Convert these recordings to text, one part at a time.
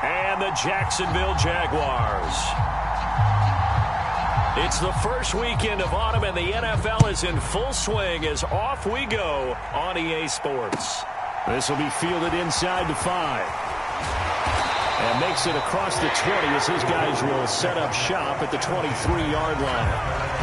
and the Jacksonville Jaguars. It's the first weekend of autumn, and the NFL is in full swing as off we go on EA Sports. This will be fielded inside the 5. And makes it across the 20 as his guys will set up shop at the 23-yard line.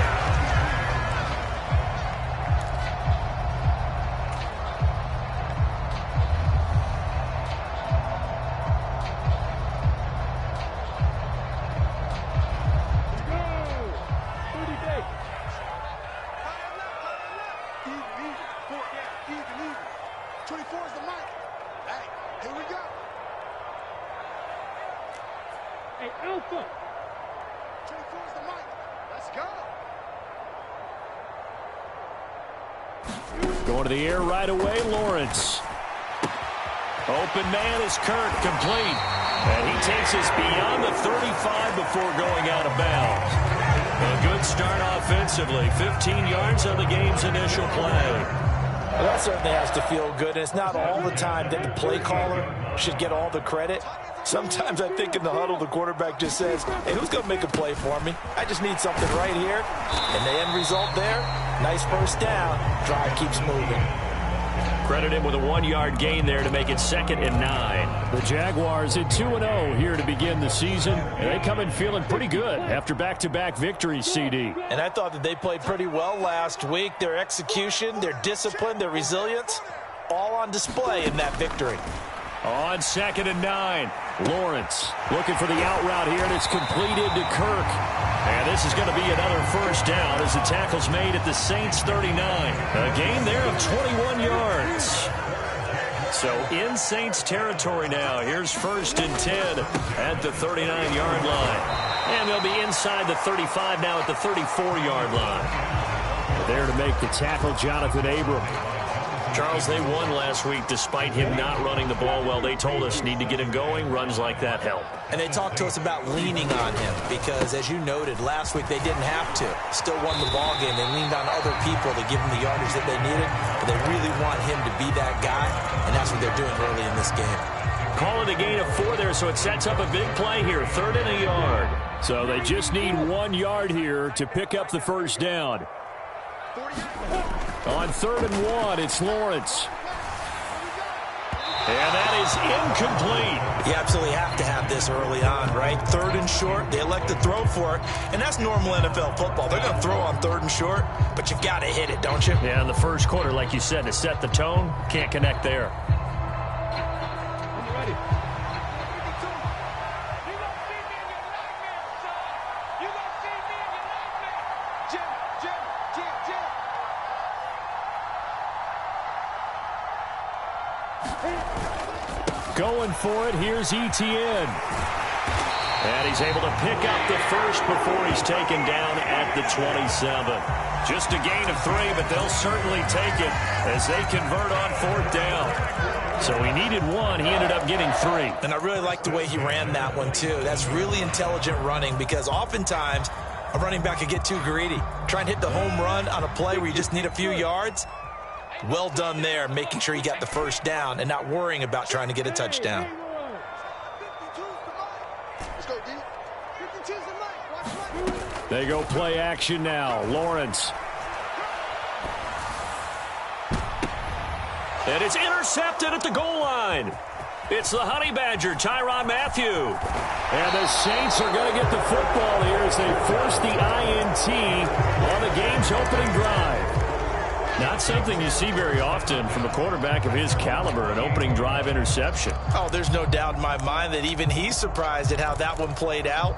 Going to the air right away, Lawrence. Open man is Kirk, complete. And he takes us beyond the 35 before going out of bounds. A good start offensively. 15 yards on the game's initial play. Well, that certainly has to feel good. And it's not all the time that the play caller should get all the credit. Sometimes I think in the huddle, the quarterback just says, hey, who's going to make a play for me? I just need something right here. And the end result there, nice first down. Drive keeps moving. Credit him with a 1-yard gain there to make it 2nd and 9. The Jaguars at 2-0 here to begin the season. And they come in feeling pretty good after back-to-back victories, CD. And I thought that they played pretty well last week. Their execution, their discipline, their resilience, all on display in that victory. On 2nd and 9, Lawrence looking for the out route here, and it's completed to Kirk. And this is going to be another first down as the tackle's made at the Saints' 39. A gain there of 21 yards. So in Saints territory now. Here's 1st and 10 at the 39-yard line. And they'll be inside the 35 now at the 34-yard line. There to make the tackle, Jonathan Abram. Charles, they won last week despite him not running the ball well. They told us need to get him going. Runs like that help. And they talked to us about leaning on him because, as you noted, last week they didn't have to. Still won the ball game. They leaned on other people to give them the yardage that they needed. But they really want him to be that guy, and that's what they're doing early in this game. Call it a gain of 4 there, so it sets up a big play here. 3rd and a yard. So they just need 1 yard here to pick up the first down. On 3rd and 1, it's Lawrence. And that is incomplete. You absolutely have to have this early on, right? 3rd and short, they elect to throw for it, and that's normal NFL football. They're going to throw on 3rd and short, but you got to hit it, don't you? Yeah, in the first quarter, like you said, to set the tone, can't connect there. Going for it, here's Etienne. And he's able to pick up the first before he's taken down at the 27. Just a gain of 3, but they'll certainly take it as they convert on 4th down. So he needed 1. He ended up getting 3. And I really like the way he ran that one, too. That's really intelligent running because oftentimes a running back could get too greedy. Try and hit the home run on a play where you just need a few yards. Well done there, making sure he got the first down and not worrying about trying to get a touchdown. They go play action now. Lawrence. And it's intercepted at the goal line. It's the Honey Badger, Tyrann Mathieu. And the Saints are going to get the football here as they force the INT on the game's opening drive. Not something you see very often from a quarterback of his caliber, an opening drive interception. Oh, there's no doubt in my mind that even he's surprised at how that one played out.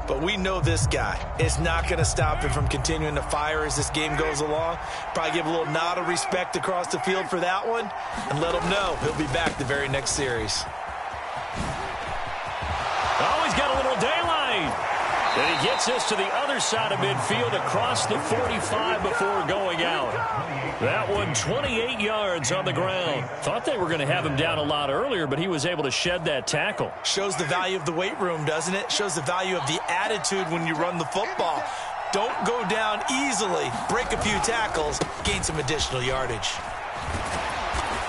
But we know this guy is not going to stop him from continuing to fire as this game goes along. Probably give a little nod of respect across the field for that one and let him know he'll be back the very next series. Oh, he's got a little daylight. And he gets us to the other side of midfield across the 45 before going out. That one 28 yards on the ground. Thought they were going to have him down a lot earlier, but he was able to shed that tackle. Shows the value of the weight room, doesn't it? Shows the value of the attitude when you run the football. Don't go down easily. Break a few tackles. Gain some additional yardage.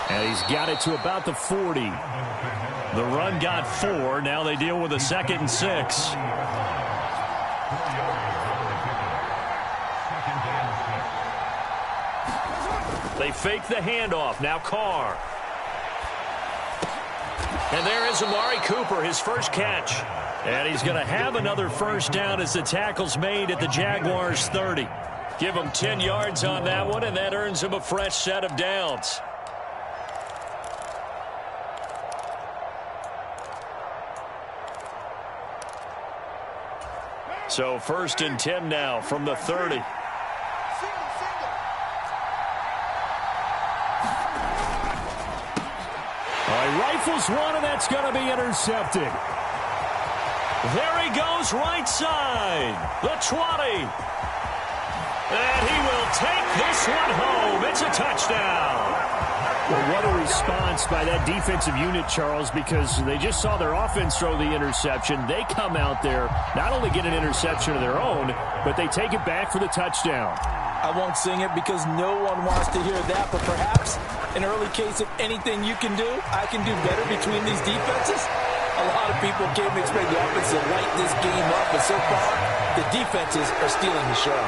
And he's got it to about the 40. The run got 4. Now they deal with a 2nd and 6. They fake the handoff. Now Carr. And there is Amari Cooper, his first catch. And he's going to have another first down as the tackle's made at the Jaguars' 30. Give him 10 yards on that one, and that earns him a fresh set of downs. So 1st and 10 now from the 30. Rifles one, and that's going to be intercepted. There he goes, right side. The 20. And he will take this one home. It's a touchdown. Well, what a response by that defensive unit, Charles, because they just saw their offense throw the interception. They come out there, not only get an interception of their own, but they take it back for the touchdown. I won't sing it because no one wants to hear that, but perhaps an early case of anything you can do, I can do better between these defenses. A lot of people came to expect the offense to light this game up, but so far, the defenses are stealing the show.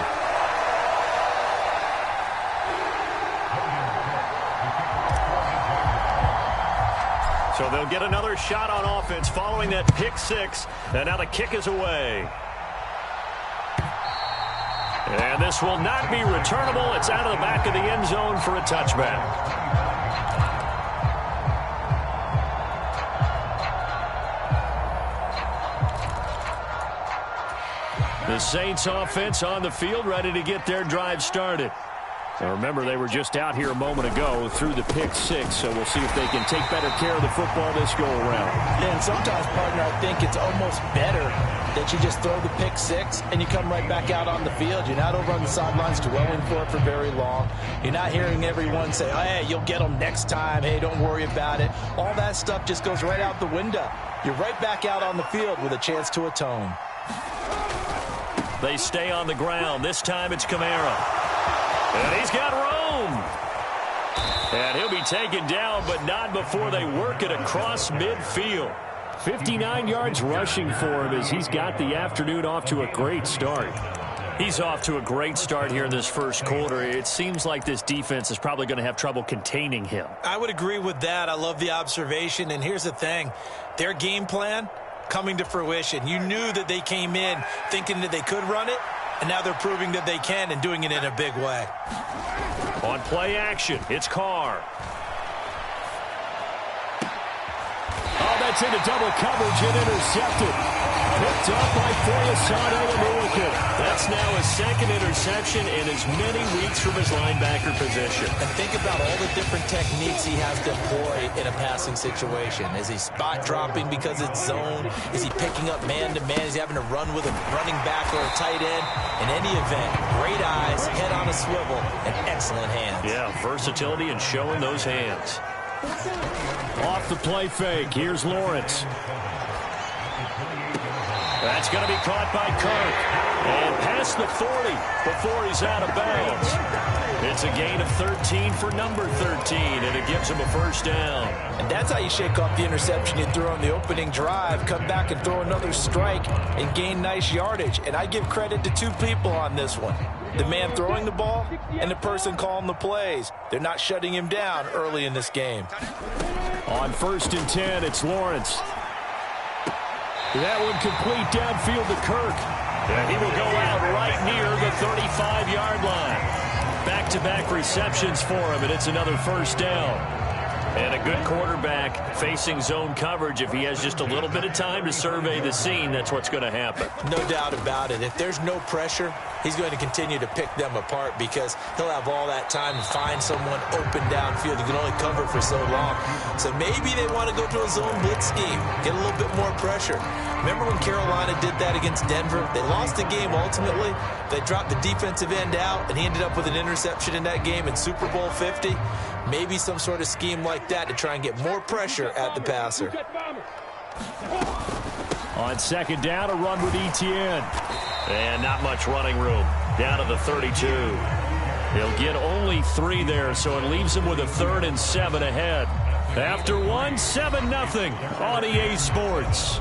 So they'll get another shot on offense following that pick 6, and now the kick is away. And this will not be returnable. It's out of the back of the end zone for a touchback. The Saints offense on the field, ready to get their drive started. Now remember, they were just out here a moment ago through the pick 6, so we'll see if they can take better care of the football this go-around. Yeah, and sometimes, partner, I think it's almost better that you just throw the pick 6 and you come right back out on the field. You're not over on the sidelines dwelling for it for very long. You're not hearing everyone say, oh, hey, you'll get them next time. Hey, don't worry about it. All that stuff just goes right out the window. You're right back out on the field with a chance to atone. They stay on the ground. This time it's Kamara. And he's got room. And he'll be taken down, but not before they work it across midfield. 59 yards rushing for him as he's got the afternoon off to a great start. He's off to a great start here in this first quarter. It seems like this defense is probably going to have trouble containing him. I would agree with that. I love the observation. And here's the thing. Their game plan coming to fruition. You knew that they came in thinking that they could run it. And now they're proving that they can and doing it in a big way. On play action, it's Carr. Oh, that's into double coverage and intercepted. Picked up by Foyesade Oluokun. That's now his 2nd interception in as many weeks from his linebacker position. And think about all the different techniques he has to employ in a passing situation. Is he spot dropping because it's zone? Is he picking up man-to-man? Is he having to run with a running back or a tight end? In any event, great eyes, head on a swivel, and excellent hands. Yeah, versatility and showing those hands. Off the play fake, here's Lawrence. That's going to be caught by Kirk. And past the 40 before he's out of bounds. It's a gain of 13 for number 13, and it gives him a first down. And that's how you shake off the interception you threw on the opening drive. Come back and throw another strike and gain nice yardage. And I give credit to 2 people on this one. The man throwing the ball and the person calling the plays. They're not shutting him down early in this game. On 1st and 10, it's Lawrence. That one complete downfield to Kirk. And he will go out right near the 35-yard line. Back-to-back receptions for him, and it's another first down. And a good quarterback facing zone coverage. If he has just a little bit of time to survey the scene, that's what's going to happen. No doubt about it. If there's no pressure, he's going to continue to pick them apart because he'll have all that time to find someone open downfield. He can only cover for so long. So maybe they want to go to a zone blitz scheme, get a little bit more pressure. Remember when Carolina did that against Denver? They lost the game ultimately. They dropped the defensive end out, and he ended up with an interception in that game in Super Bowl 50. Maybe some sort of scheme like that to try and get more pressure at the passer. On 2nd down, a run with Etienne. And not much running room. Down to the 32. He'll get only 3 there, so it leaves him with a 3rd and 7 ahead. After one, 7-0 on EA Sports.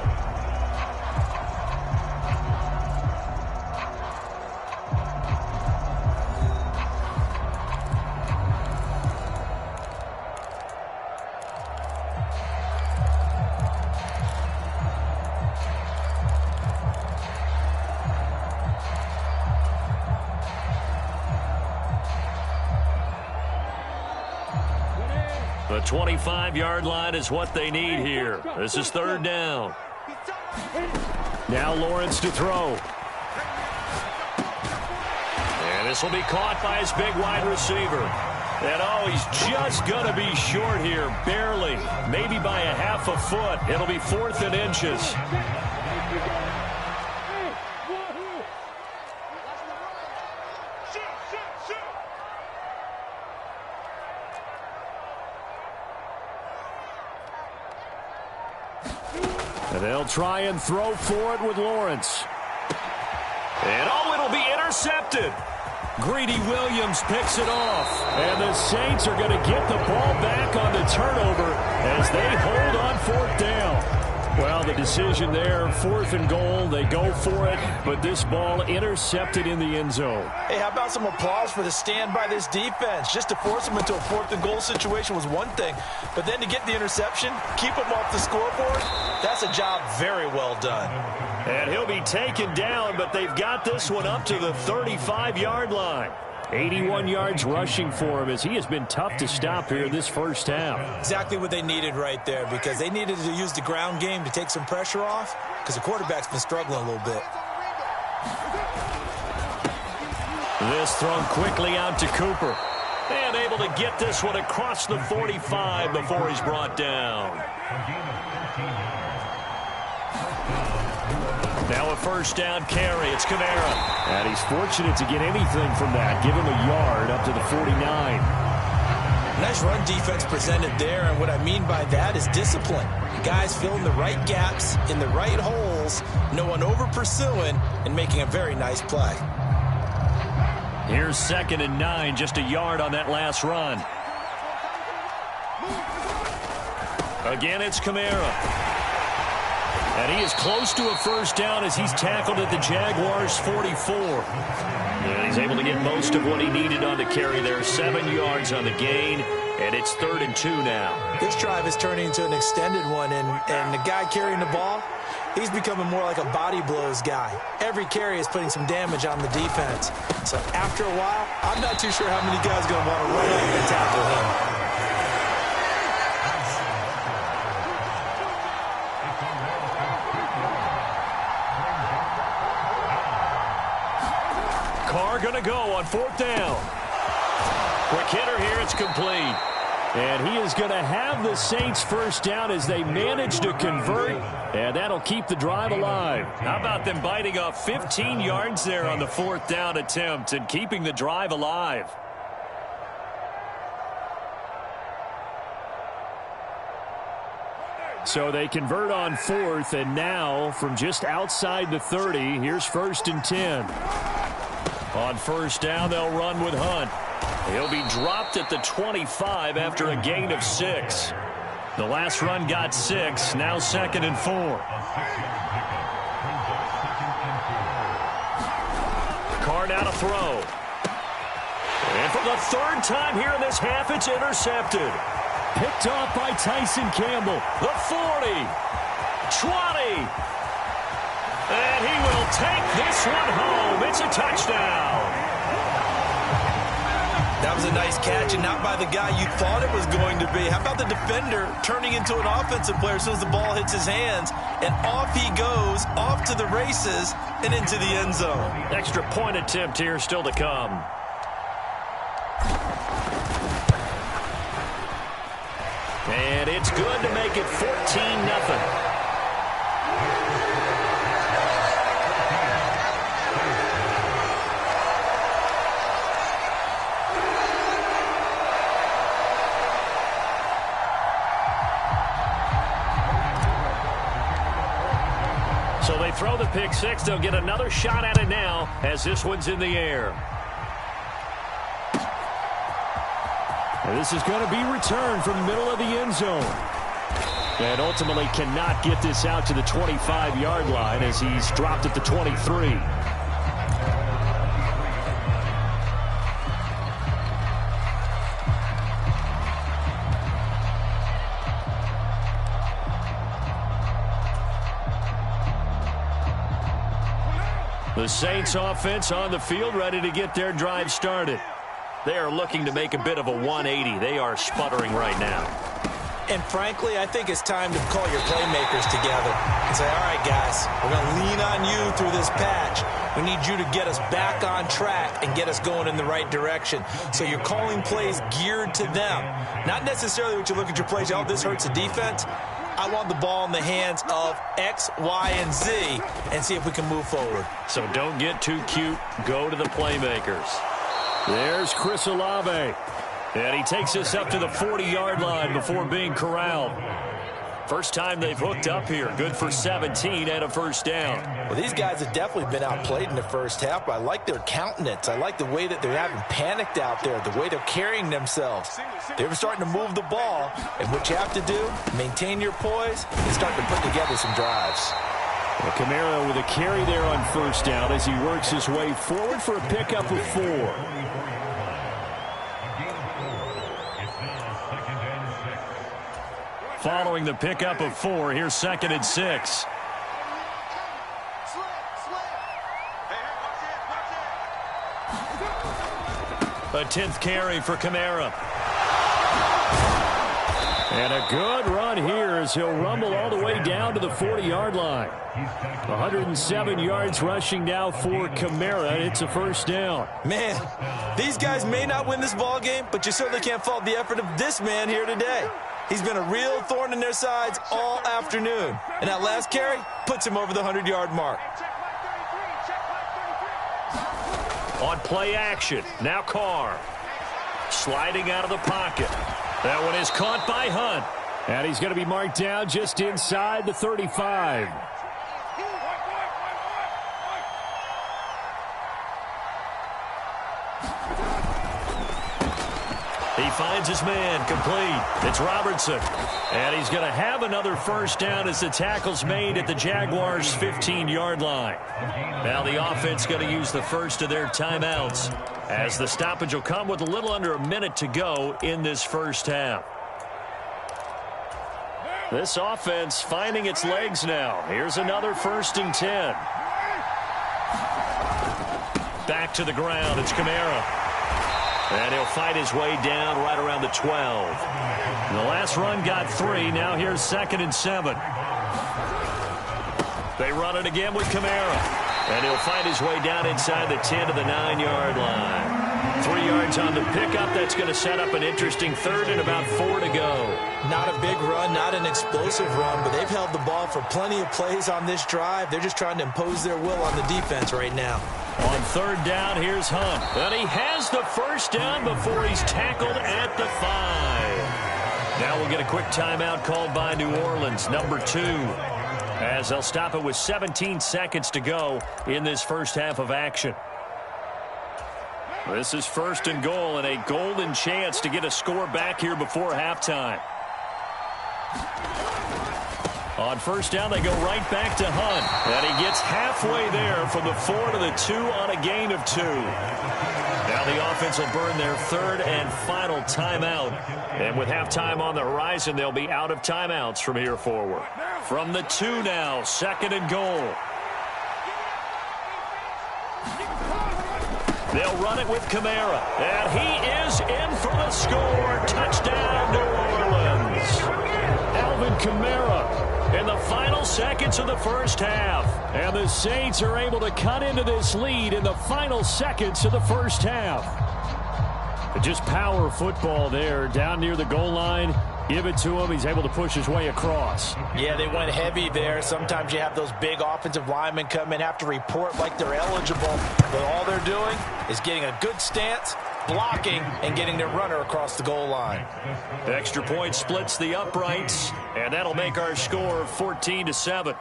The 25-yard line is what they need here. This is third down. Now Lawrence to throw. And this will be caught by his big wide receiver. And, oh, he's just going to be short here, barely. Maybe by a half a foot. It'll be 4th and inches. And they'll try and throw for it with Lawrence. And, oh, it'll be intercepted. Greedy Williams picks it off. And the Saints are going to get the ball back on the turnover as they hold on 4th down. Well, the decision there, 4th and goal. They go for it, but this ball intercepted in the end zone. Hey, how about some applause for the stand by this defense? Just to force them into a 4th and goal situation was one thing, but then to get the interception, keep them off the scoreboard, that's a job very well done. And he'll be taken down, but they've got this one up to the 35-yard line. 81 yards rushing for him as he has been tough to stop here this first half. Exactly what they needed right there, because they needed to use the ground game to take some pressure off, because the quarterback's been struggling a little bit. This thrown quickly out to Cooper. And able to get this one across the 45 before he's brought down. Now a first down carry. It's Kamara. And he's fortunate to get anything from that. Give him a yard up to the 49. Nice run defense presented there, and what I mean by that is discipline. Guys filling the right gaps in the right holes, no one over pursuing, and making a very nice play. Here's 2nd and 9, just a yard on that last run. Again, it's Kamara. And he is close to a first down as he's tackled at the Jaguars' 44. And he's able to get most of what he needed on the carry there. 7 yards on the gain, and it's 3rd and 2 now. This drive is turning into an extended one, and the guy carrying the ball, he's becoming more like a body blows guy. Every carry is putting some damage on the defense. So after a while, I'm not too sure how many guys are going to want to run up and tackle him. Carr going to go on 4th down. Quick hitter here, it's complete. And he is going to have the Saints first down as they manage to convert, and that'll keep the drive alive. How about them biting off 15 yards there on the 4th down attempt and keeping the drive alive? So they convert on 4th, and now from just outside the 30, here's 1st and 10. On first down, they'll run with Hunt. He'll be dropped at the 25 after a gain of 6. The last run got 6, now 2nd and 4. Carr now to throw. And for the 3rd time here in this half, it's intercepted. Picked off by Tyson Campbell. The 40, 20. And he will take this one home. It's a touchdown. That was a nice catch, and not by the guy you thought it was going to be. How about the defender turning into an offensive player as soon as the ball hits his hands, and off he goes, off to the races, and into the end zone. Extra point attempt here still to come. And it's good to make it 14-0. So they throw the pick six. They'll get another shot at it now as this one's in the air. This is going to be returned from the middle of the end zone. And ultimately cannot get this out to the 25-yard line as he's dropped at the 23. The Saints offense on the field, ready to get their drive started. They are looking to make a bit of a 180. They are sputtering right now. And frankly, I think it's time to call your playmakers together and say, all right, guys, we're going to lean on you through this patch. We need you to get us back on track and get us going in the right direction. So you're calling plays geared to them. Not necessarily what you look at your plays, oh, this hurts the defense. I want the ball in the hands of X, Y, and Z and see if we can move forward. So don't get too cute. Go to the playmakers. There's Chris Olave. And he takes us up to the 40-yard line before being corralled. First time they've hooked up here. Good for 17 and a first down. Well, these guys have definitely been outplayed in the first half, but I like their countenance. I like the way that they're having panicked out there, the way they're carrying themselves. They're starting to move the ball, and what you have to do, maintain your poise and start to put together some drives. Well, Kamara with a carry there on first down as he works his way forward for a pickup of 4. Following the pickup of 4, here's 2nd and 6. A 10th carry for Kamara. And a good run here as he'll rumble all the way down to the 40-yard line. 107 yards rushing now for Kamara. It's a first down. Man, these guys may not win this ball game, but you certainly can't fault the effort of this man here today. He's been a real thorn in their sides all afternoon. And that last carry puts him over the 100-yard mark. On play action, now Carr. Sliding out of the pocket. That one is caught by Hunt. And he's going to be marked down just inside the 35. He finds his man, complete. It's Robertson. And he's going to have another first down as the tackle's made at the Jaguars' 15-yard line. Now the offense going to use the first of their timeouts as the stoppage will come with a little under a minute to go in this first half. This offense finding its legs now. Here's another 1st and 10. Back to the ground. It's Kamara. And he'll fight his way down right around the 12. And the last run got 3. Now here's 2nd and 7. They run it again with Kamara. And he'll find his way down inside the 10 to the 9-yard line. 3 yards on the pickup. That's going to set up an interesting 3rd and about 4 to go. Not a big run, not an explosive run, but they've held the ball for plenty of plays on this drive. They're just trying to impose their will on the defense right now. On 3rd down, here's Hunt. And he has the first down before he's tackled at the 5. Now we'll get a quick timeout called by New Orleans, number 2. As they'll stop it with 17 seconds to go in this first half of action. This is 1st and goal and a golden chance to get a score back here before halftime. On 1st down, they go right back to Hunt. And he gets halfway there from the 4 to the 2 on a gain of 2. Now the offense will burn their 3rd and final timeout. And with halftime on the horizon, they'll be out of timeouts from here forward. From the 2 now, 2nd and goal. They'll run it with Kamara. And he is in for the score. Touchdown, New Orleans. Alvin Kamara in the final seconds of the first half. And the Saints are able to cut into this lead in the final seconds of the first half. Just power football there down near the goal line. Give it to him. He's able to push his way across. Yeah, they went heavy there. Sometimes you have those big offensive linemen come in, have to report like they're eligible. But all they're doing is getting a good stance, blocking, and getting their runner across the goal line. The extra point splits the uprights, and that'll make our score 14-7.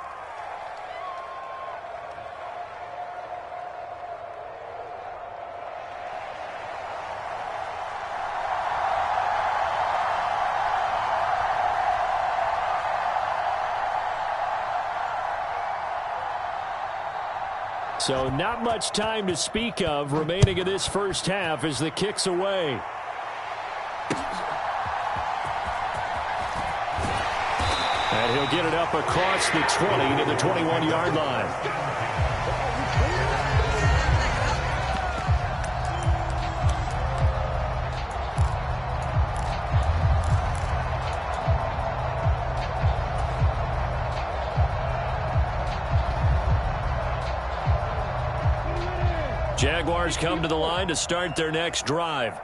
So not much time to speak of remaining in this first half as the kick's away. And he'll get it up across the 20 to the 21-yard line. Jaguars come to the line to start their next drive.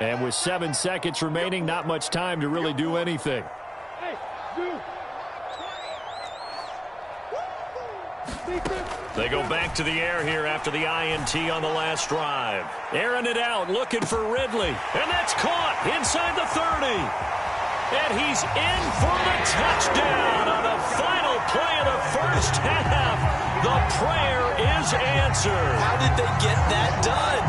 And with 7 seconds remaining, not much time to really do anything. They go back to the air here after the INT on the last drive. Airing it out, looking for Ridley. And that's caught inside the 30. And he's in for the touchdown on the final play of the first half. The prayer is answered. How did they get that done?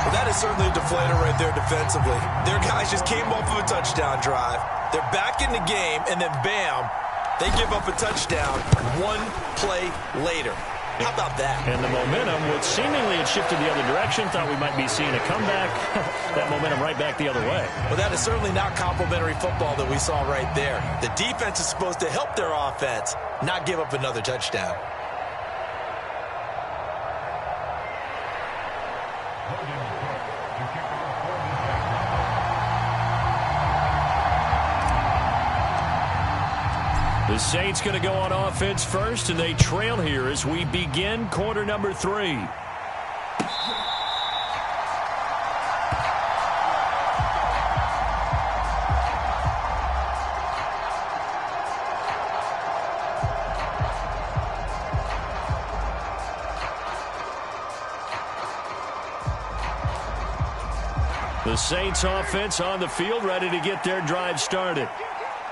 Well, that is certainly a deflator right there defensively. Their guys just came off of a touchdown drive. They're back in the game, and then bam, they give up a touchdown 1 play later. How about that? And the momentum, which seemingly had shifted the other direction, thought we might be seeing a comeback. That momentum right back the other way. Well, that is certainly not complimentary football that we saw right there. The defense is supposed to help their offense, not give up another touchdown. The Saints going to go on offense first, and they trail here as we begin quarter number 3. The Saints offense on the field, ready to get their drive started.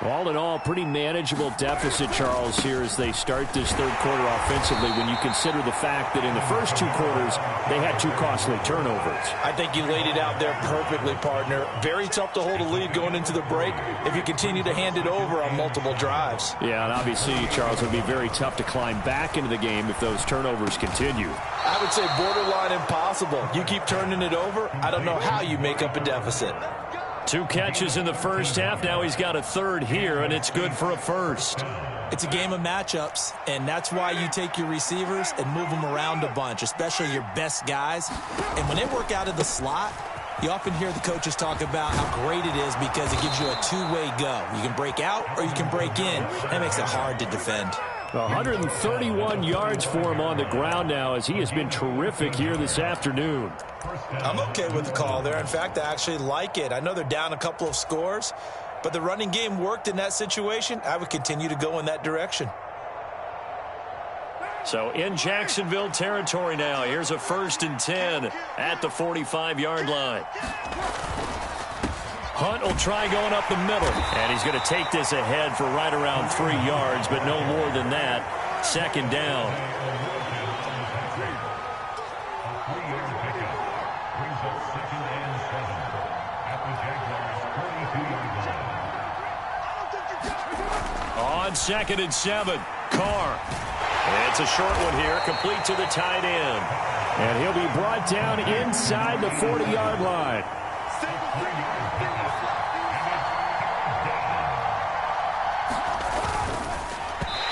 All in all, pretty manageable deficit, Charles, here as they start this third quarter offensively when you consider the fact that in the first 2 quarters, they had 2 costly turnovers. I think you laid it out there perfectly, partner. Very tough to hold a lead going into the break if you continue to hand it over on multiple drives. Yeah, and obviously, Charles, it would be very tough to climb back into the game if those turnovers continue. I would say borderline impossible. You keep turning it over, I don't know how you make up a deficit. 2 catches in the first half. Now he's got a third here, and it's good for a first. It's a game of matchups, and that's why you take your receivers and move them around a bunch, especially your best guys. And when they work out of the slot, you often hear the coaches talk about how great it is because it gives you a two-way go. You can break out or you can break in. That makes it hard to defend. 131 yards for him on the ground now as he has been terrific here this afternoon. I'm okay with the call there. In fact, I actually like it. I know they're down a couple of scores, but the running game worked in that situation. I would continue to go in that direction. So in Jacksonville territory now. Here's a 1st and 10 at the 45-yard line. Hunt will try going up the middle, and he's going to take this ahead for right around 3 yards, but no more than that. 2nd down. On 2nd and 7, Carr. And it's a short one here, complete to the tight end. And he'll be brought down inside the 40-yard line.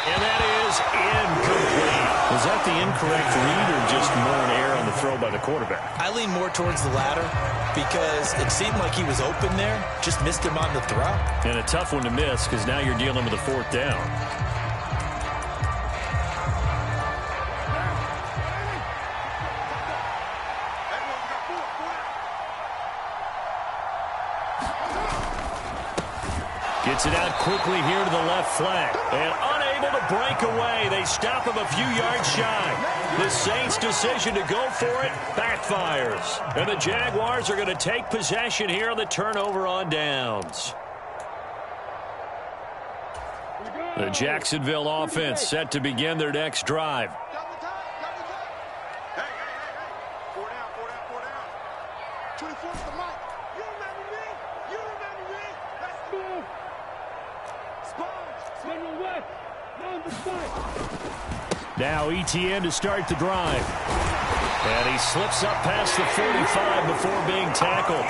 And that is incomplete. Was that the incorrect read or just more an error on the throw by the quarterback? I lean more towards the latter because it seemed like he was open there, just missed him on the throw. And a tough one to miss because now you're dealing with a 4th down. Gets it out quickly here to the left flank. And unable to break away. They stop him a few yards shy. The Saints' decision to go for it backfires. And the Jaguars are going to take possession here on the turnover on downs. The Jacksonville offense set to begin their next drive. Now ETN to start the drive. And he slips up past the 45 before being tackled.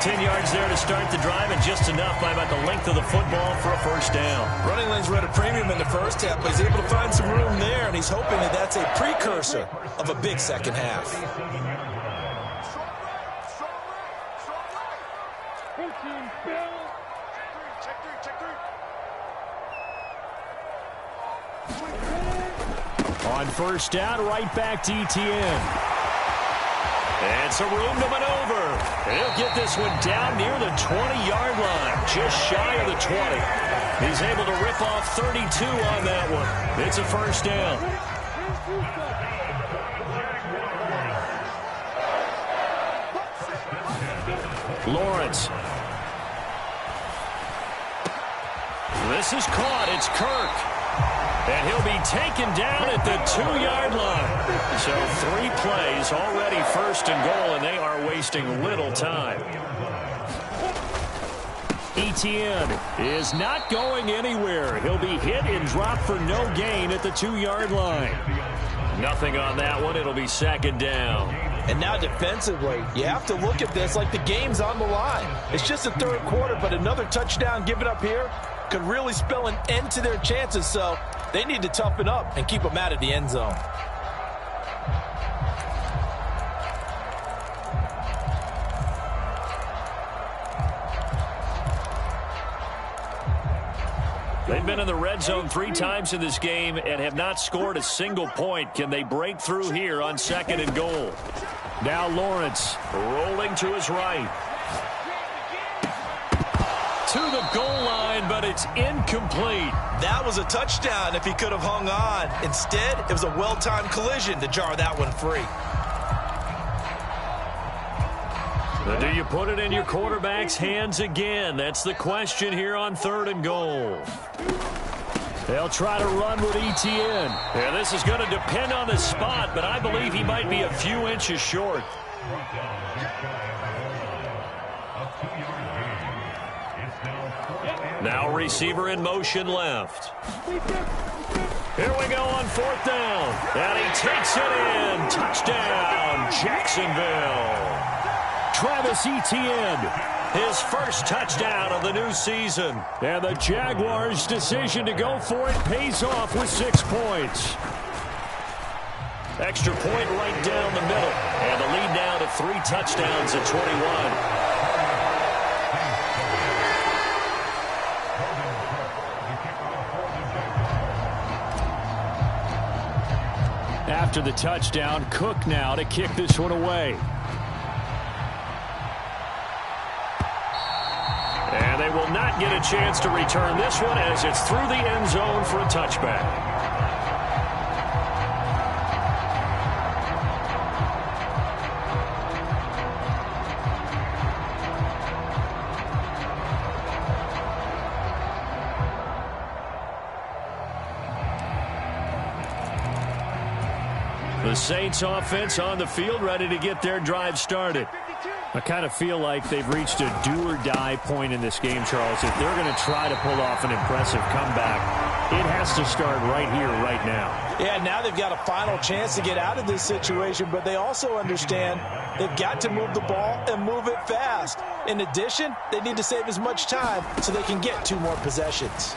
10 yards there to start the drive, and just enough by about the length of the football for a first down. Running lanes were at a premium in the first half, but he's able to find some room there, and he's hoping that that's a precursor of a big second half. On first down, right back to ETN. And some room to maneuver. And he'll get this one down near the 20-yard line, just shy of the 20. He's able to rip off 32 on that one. It's a first down. Lawrence. This is caught. It's Kirk. And he'll be taken down at the 2-yard line. So 3 plays already first and goal, and they are wasting little time. ETN is not going anywhere. He'll be hit and dropped for no gain at the 2-yard line. Nothing on that one. It'll be second down. And now defensively, you have to look at this like the game's on the line. It's just the third quarter, but another touchdown given up here could really spell an end to their chances, so they need to toughen up and keep them out of the end zone. They've been in the red zone 3 times in this game and have not scored a single point. Can they break through here on second and goal? Now Lawrence rolling to his right. To the goal line, but it's incomplete. That was a touchdown if he could have hung on. Instead, it was a well-timed collision to jar that one free. But do you put it in your quarterback's hands again? That's the question here on third and goal. They'll try to run with ETN. Yeah, this is going to depend on the spot, but I believe he might be a few inches short. Now receiver in motion left. Here we go on fourth down. And he takes it in. Touchdown, Jacksonville. Travis Etienne, his first touchdown of the new season. And the Jaguars' decision to go for it pays off with 6 points. Extra point right down the middle. And the lead now to 3 touchdowns at 21. After the touchdown, Cook now to kick this one away. And they will not get a chance to return this one as it's through the end zone for a touchback. The Saints offense on the field, ready to get their drive started. I kind of feel like they've reached a do-or-die point in this game, Charles. If they're going to try to pull off an impressive comeback, it has to start right here, right now. Yeah, now they've got a final chance to get out of this situation, but they also understand they've got to move the ball and move it fast. In addition, they need to save as much time so they can get 2 more possessions.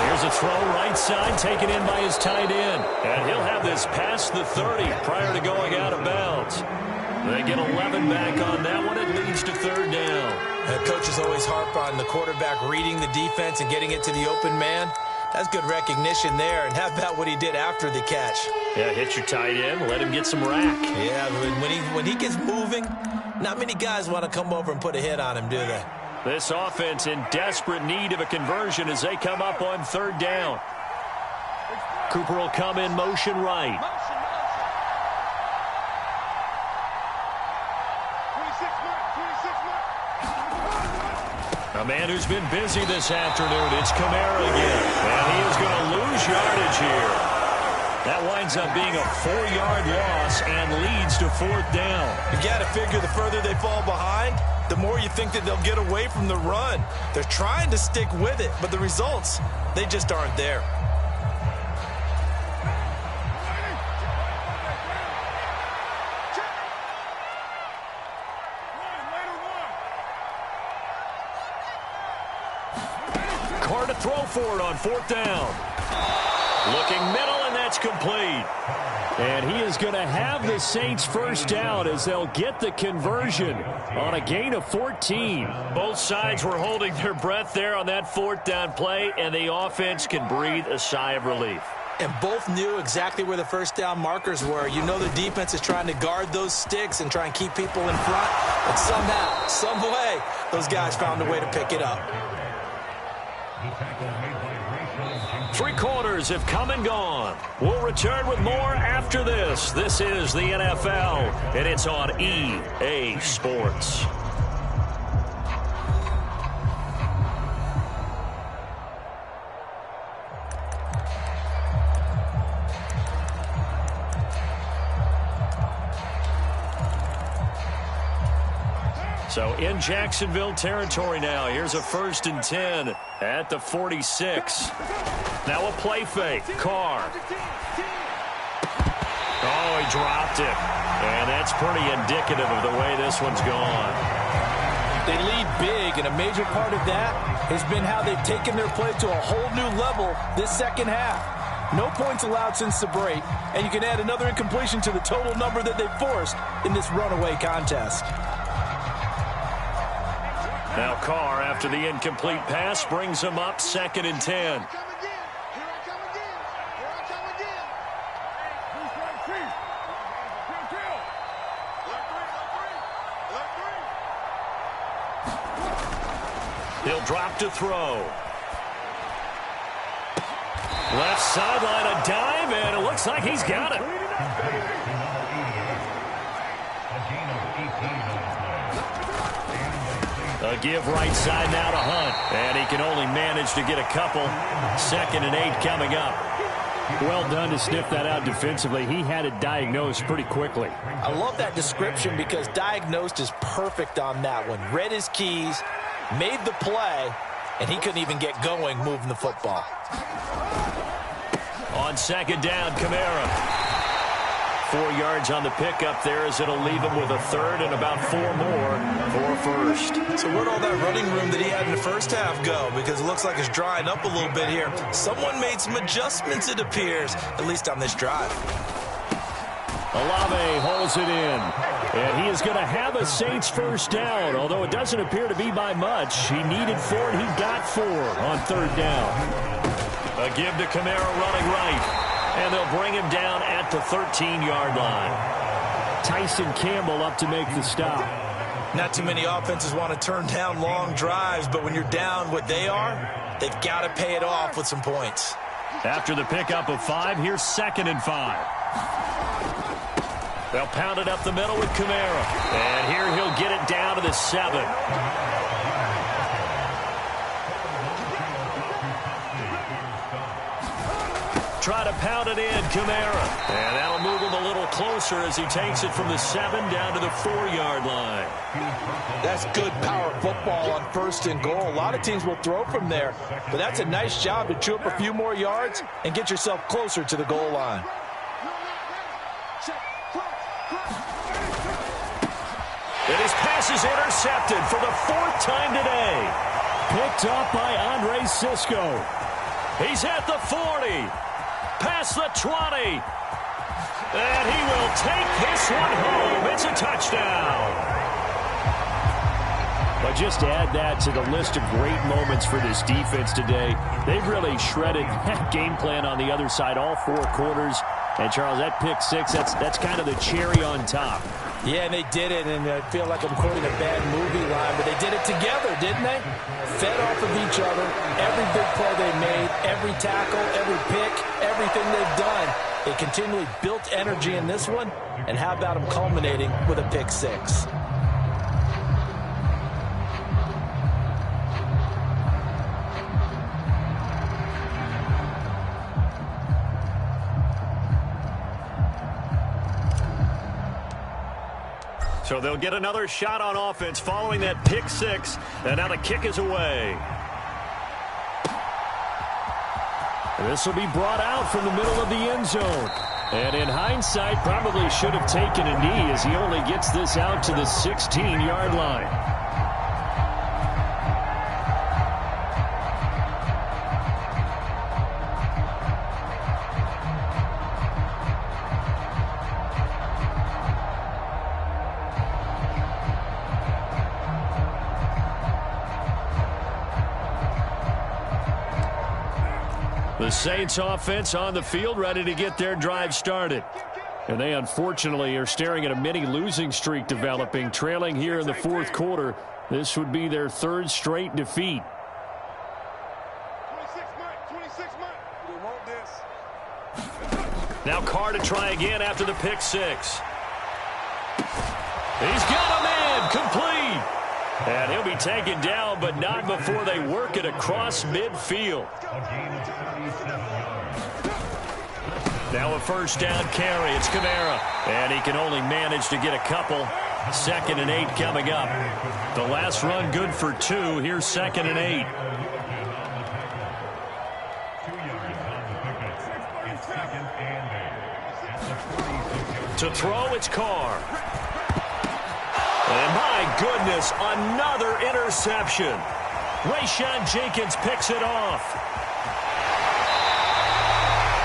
Here's a throw right side taken in by his tight end. And he'll have this past the 30 prior to going out of bounds. They get 11 back on that one. It leads to third down. Coaches always harp on the quarterback reading the defense and getting it to the open man. That's good recognition there. And how about what he did after the catch? Yeah, hit your tight end, let him get some rack. Yeah, when he gets moving, not many guys want to come over and put a hit on him, do they? This offense in desperate need of a conversion as they come up on third down. Cooper will come in motion right. A man who's been busy this afternoon. It's Kamara again. And he is going to lose yardage here. That winds up being a 4-yard loss and leads to fourth down. You got to figure the further they fall behind, the more you think that they'll get away from the run. They're trying to stick with it, but the results, they just aren't there. for it on 4th down. Looking middle, and that's complete. And he is going to have the Saints first down as they'll get the conversion on a gain of 14. Both sides were holding their breath there on that 4th down play, and the offense can breathe a sigh of relief. And both knew exactly where the first down markers were. You know the defense is trying to guard those sticks and try and keep people in front. But somehow, some way, those guys found a way to pick it up. 3 quarters have come and gone. We'll return with more after this. This is the NFL, and it's on EA Sports. So in Jacksonville territory now. Here's a 1st and 10 at the 46. Now a play fake. Carr. Oh, he dropped it. And that's pretty indicative of the way this one's gone. They lead big, and a major part of that has been how they've taken their play to a whole new level this second half. No points allowed since the break, and you can add another incompletion to the total number that they've forced in this runaway contest. Now Carr, after the incomplete pass, brings him up 2nd and 10. He'll drop to throw. Left sideline, a dive, and it looks like he's got it. A give right side now to Hunt. And he can only manage to get a couple. 2nd and 8 coming up. Well done to sniff that out defensively. He had it diagnosed pretty quickly. I love that description because diagnosed is perfect on that one. Read his keys, made the play, and he couldn't even get going moving the football. On 2nd down, Kamara. 4 yards on the pickup there as it'll leave him with a 3rd and about 4 more for 1st. So where'd all that running room that he had in the first half go? Because it looks like it's drying up a little bit here. Someone made some adjustments, it appears, at least on this drive. Olave holds it in. And he is going to have a Saints first down, although it doesn't appear to be by much. He needed 4, and he got 4 on 3rd down. A give to Kamara running right. And they'll bring him down at the 13-yard line. Tyson Campbell up to make the stop. Not too many offenses want to turn down long drives, but when you're down what they are, they've got to pay it off with some points. After the pickup of 5, here's 2nd and 5. They'll pound it up the middle with Kamara. And here he'll get it down to the 7. Try to pound it in, Kamara. And that'll move him a little closer as he takes it from the 7 down to the 4-yard line. That's good power football on 1st and goal. A lot of teams will throw from there, but that's a nice job to chew up a few more yards and get yourself closer to the goal line. And his pass is intercepted for the 4th time today. Picked up by Andre Cisco. He's at the 40. Past the 20. And he will take this one home. It's a touchdown. But just to add that to the list of great moments for this defense today, they've really shredded that game plan on the other side all 4 quarters. And, Charles, that pick 6, that's kind of the cherry on top. Yeah, and they did it, and I feel like I'm quoting a bad movie line, but they did it together, didn't they? Fed off of each other, every big play they made, every tackle, every pick, everything they've done. They continually built energy in this one, and how about them culminating with a pick 6? So they'll get another shot on offense following that pick 6. And now the kick is away. This will be brought out from the middle of the end zone. And in hindsight, probably should have taken a knee as he only gets this out to the 16-yard line. Saints offense on the field, ready to get their drive started. And they unfortunately are staring at a mini losing streak developing, trailing here in the fourth quarter. This would be their third straight defeat. 26 man. We want this. Now Carr to try again after the pick six. He's got him in, complete. And he'll be taken down, but not before they work it across midfield. Now a first down carry. It's Kamara. And he can only manage to get a couple. 2nd and 8 coming up. The last run good for 2. Here's 2nd and 8. To throw, it's Carr. And my goodness, another interception. Rayshon Jenkins picks it off.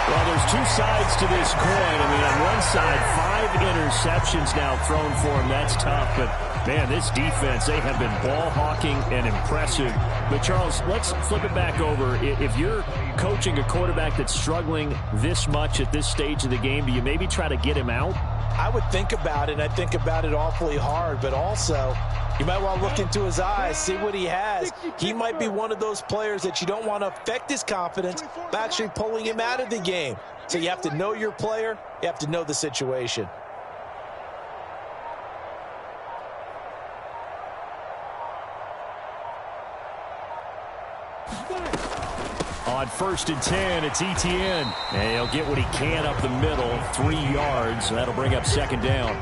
Well, there's two sides to this coin. I mean, on one side, 5 interceptions now thrown for him. That's tough. But, man, this defense, they have been ball hawking and impressive. But, Charles, let's flip it back over. If you're coaching a quarterback that's struggling this much at this stage of the game, do you maybe try to get him out? I would think about it, and I think about it awfully hard. But also, you might want to look into his eyes, see what he has. He might be one of those players that you don't want to affect his confidence by actually pulling him out of the game. So you have to know your player. You have to know the situation. On 1st and 10, it's Etienne. And he'll get what he can up the middle, 3 yards. That'll bring up 2nd down.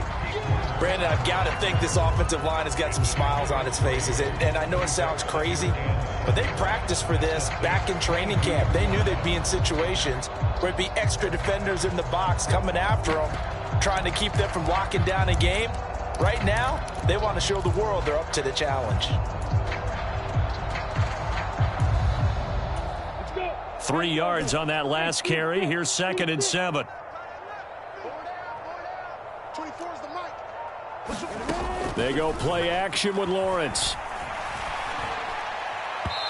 Brandon, I've got to think this offensive line has got some smiles on its faces. And I know it sounds crazy, but they practiced for this back in training camp. They knew they'd be in situations where it'd be extra defenders in the box coming after them, trying to keep them from locking down a game. Right now, they want to show the world they're up to the challenge. 3 yards on that last carry. Here's 2nd and 7. They go play action with Lawrence.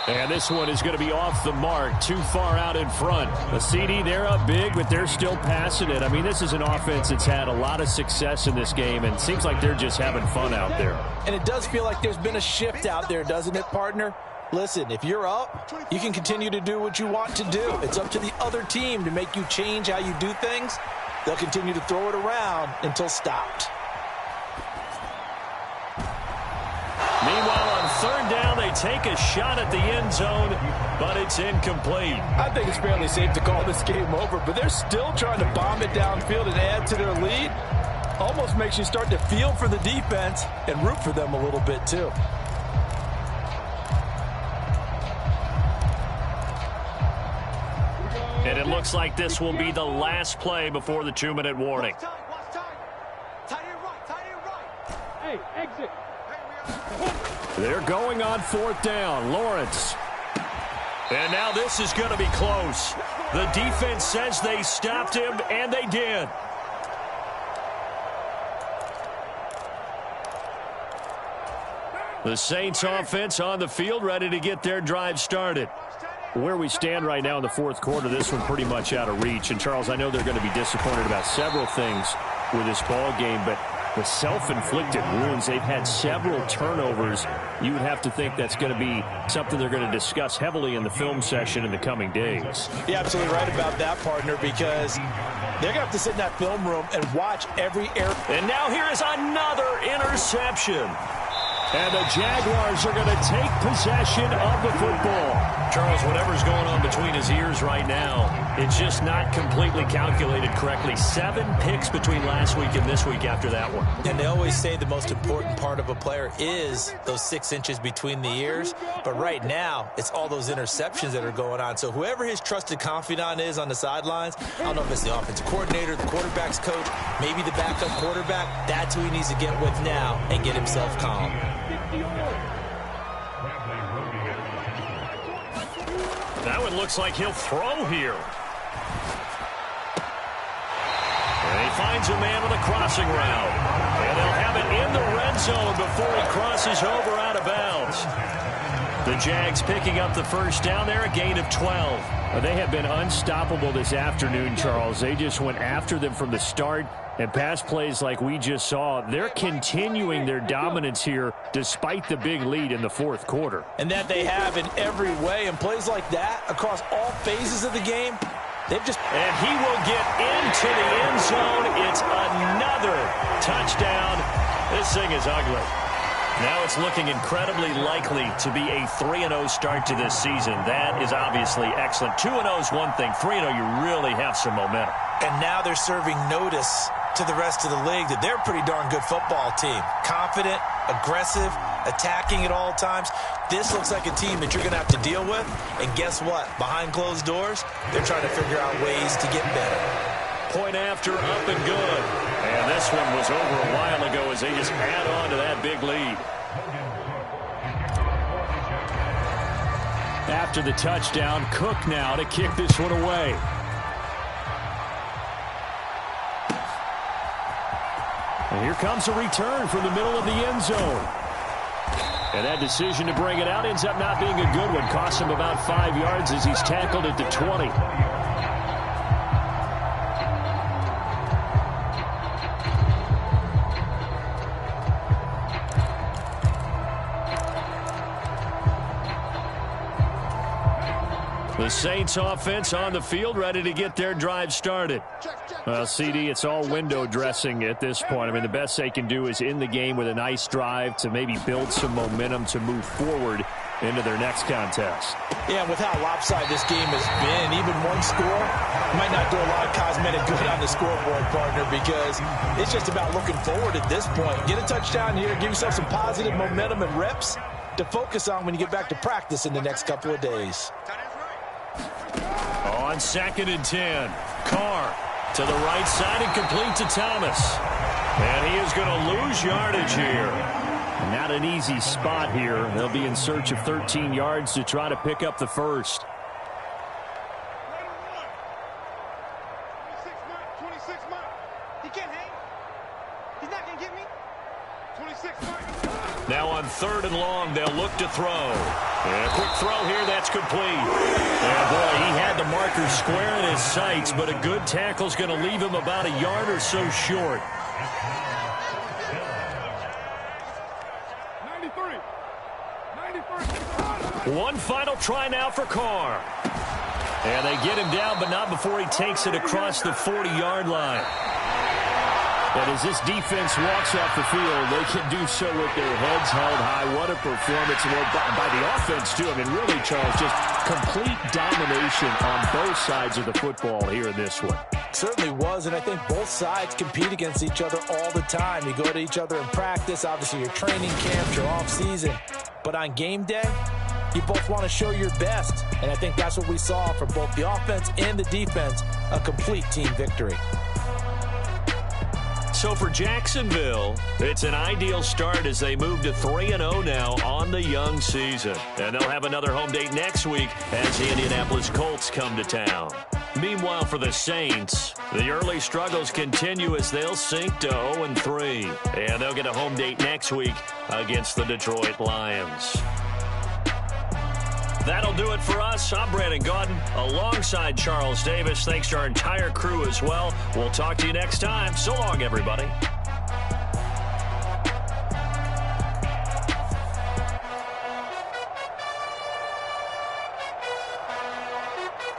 And this one is going to be off the mark, too far out in front. The CD, they're up big, but they're still passing it. I mean, this is an offense that's had a lot of success in this game, and it seems like they're just having fun out there. And it does feel like there's been a shift out there, doesn't it, partner? Listen, if you're up, you can continue to do what you want to do. It's up to the other team to make you change how you do things. They'll continue to throw it around until stopped. Meanwhile, on 3rd down, they take a shot at the end zone, but it's incomplete. I think it's fairly safe to call this game over, but they're still trying to bomb it downfield and add to their lead. Almost makes you start to feel for the defense and root for them a little bit, too. And it looks like this will be the last play before the 2-minute warning. Hey, exit. They're going on 4th down. Lawrence. And now this is going to be close. The defense says they stopped him, and they did. The Saints offense on the field, ready to get their drive started. Where we stand right now in the fourth quarter, this one pretty much out of reach. And, Charles, I know they're going to be disappointed about several things with this ball game, but the self-inflicted wounds, they've had several turnovers. You would have to think that's going to be something they're going to discuss heavily in the film session in the coming days. You're absolutely right about that, partner, because they're going to have to sit in that film room and watch every error. And now here is another interception. And the Jaguars are going to take possession of the football. Charles, whatever's going on between his ears right now, it's just not completely calculated correctly. 7 picks between last week and this week after that one. And they always say the most important part of a player is those 6 inches between the ears. But right now, it's all those interceptions that are going on. So whoever his trusted confidant is on the sidelines, I don't know if it's the offensive coordinator, the quarterback's coach, maybe the backup quarterback, that's who he needs to get with now and get himself calm. That one looks like he'll throw here. And he finds a man on a crossing route. And they'll have it in the red zone before he crosses over out of bounds. The Jags picking up the first down there, a gain of 12. They have been unstoppable this afternoon, Charles. They just went after them from the start. And pass plays like we just saw, they're continuing their dominance here despite the big lead in the fourth quarter. And that they have in every way. And plays like that across all phases of the game, they've just... And he will get into the end zone. It's another touchdown. This thing is ugly. Now it's looking incredibly likely to be a 3-0 start to this season. That is obviously excellent. 2-0 is one thing. 3-0, you really have some momentum. And now they're serving notice to the rest of the league that they're a pretty darn good football team. Confident, aggressive, attacking at all times. This looks like a team that you're going to have to deal with. And guess what? Behind closed doors, they're trying to figure out ways to get better. Point after, up and good. And this one was over a while ago as they just add on to that big lead. After the touchdown, Cook now to kick this one away. And here comes a return from the middle of the end zone. And that decision to bring it out ends up not being a good one. Costs him about 5 yards as he's tackled at the 20. The Saints offense on the field, ready to get their drive started. Well, CD, it's all window dressing at this point. I mean, the best they can do is in the game with a nice drive to maybe build some momentum to move forward into their next contest. Yeah, with how lopsided this game has been, even one score might not do a lot of cosmetic good on the scoreboard, partner, because it's just about looking forward at this point. Get a touchdown here, give yourself some positive momentum and reps to focus on when you get back to practice in the next couple of days. On 2nd and 10, Carr to the right side and complete to Thomas. And he is going to lose yardage here. Not an easy spot here. They'll be in search of 13 yards to try to pick up the first. 26 mile. He can't hang. He's not going to get me. 26 mile. Now on 3rd and long, they'll look to throw. And a quick throw here, that's complete. And boy, he had the marker square in his sights, but a good tackle's going to leave him about a yard or so short. 93. One final try now for Carr. And they get him down, but not before he takes it across the 40-yard line. But as this defense walks off the field, they can do so with their heads held high. What a performance by the offense, too. I mean, really, Charles, just complete domination on both sides of the football here in this one. Certainly was, and I think both sides compete against each other all the time. You go to each other in practice, obviously your training camps, your off-season. But on game day, you both want to show your best, and I think that's what we saw from both the offense and the defense, a complete team victory. So for Jacksonville, it's an ideal start as they move to 3-0 now on the young season. And they'll have another home date next week as the Indianapolis Colts come to town. Meanwhile, for the Saints, the early struggles continue as they'll sink to 0-3. And they'll get a home date next week against the Detroit Lions. That'll do it for us. I'm Brandon Gaudin alongside Charles Davis. Thanks to our entire crew as well. We'll talk to you next time. So long, everybody.